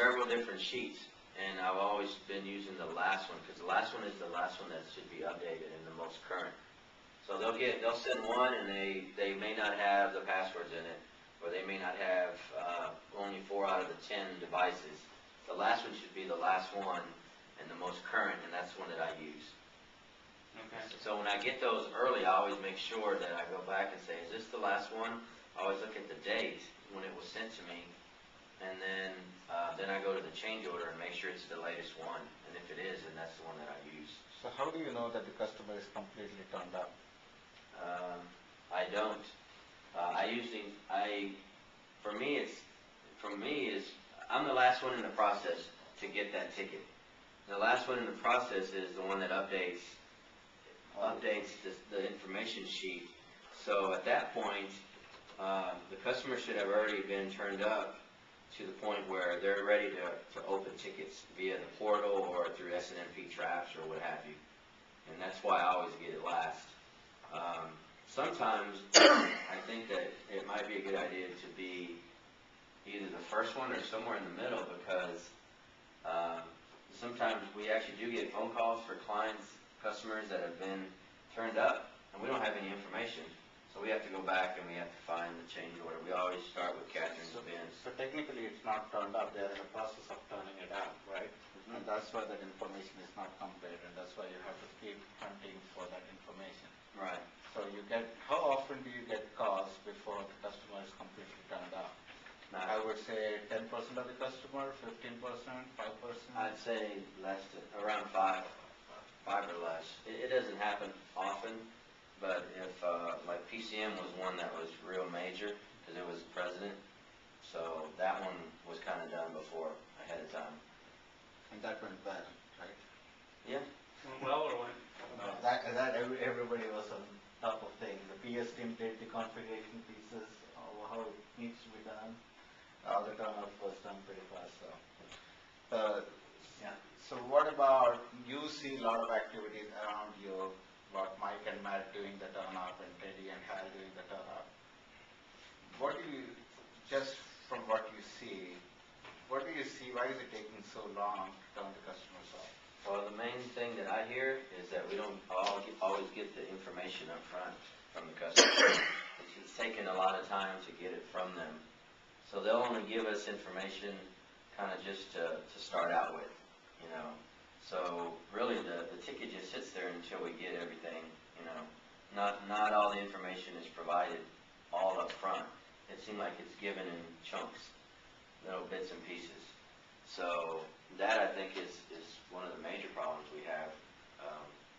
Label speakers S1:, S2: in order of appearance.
S1: several different sheets, and I've always been using the last one, because the last one is the last one that should be updated and the most current. So they'll send one, and they may not have the passwords in it, or they may not have only 4 out of the 10 devices. The last one should be the last one and the most current, and that's the one that I use.
S2: Okay.
S1: So when I get those early, I always make sure that I go back and say, is this the last one? I always look at the date when it was sent to me, and then I go to the change order and make sure it's the latest one. And if it is, then that's the one that I use.
S3: So how do you know that the customer is completely turned up?
S1: I don't. For me, I'm the last one in the process to get that ticket. The last one in the process is the one that updates the information sheet. So at that point, the customer should have already been turned up to the point where they're ready to open tickets via the portal or through SNMP traps or what have you. And that's why I always get it last. Sometimes I think that it might be a good idea to be either the first one or somewhere in the middle, because sometimes we actually do get phone calls for customers that have been turned up, and we don't have any information. So we have to go back and we have to find the change order. We always start with Catherine's bins.
S3: So technically it's not turned up, they're in the process of turning it out, right? Mm-hmm. And that's why that information is not complete, and that's why you have to keep hunting for that information.
S1: Right.
S3: So how often do you get calls before the customer is completely turned up? I would say 10% of the customer, 15%, 5%?
S1: I'd say around 5 or less. It doesn't happen often, but if, like PCM was one that was real major, because it was the president, so that one was kind of done before, ahead of time.
S3: And that went bad, right?
S1: Yeah.
S2: Well, or went?
S3: Everybody was on top of things. The PS team did the configuration pieces, how it needs to be done. All the turn-up was done pretty fast. Yeah. So what about, you see a lot of activities around you, about Mike and Matt doing the turn-up and Teddy and Hal doing the turn-up. What do you, just from what you see, why is it taking so long to turn the customers off?
S1: Well, the main thing that I hear is that we don't always get the information up front from the customer. It's taken a lot of time to get it from them. So they'll only give us information kind of just to start out with, you know. So really the ticket just sits there until we get everything, you know. Not all the information is provided all up front. It seems like it's given in chunks, little bits and pieces. So that, I think, is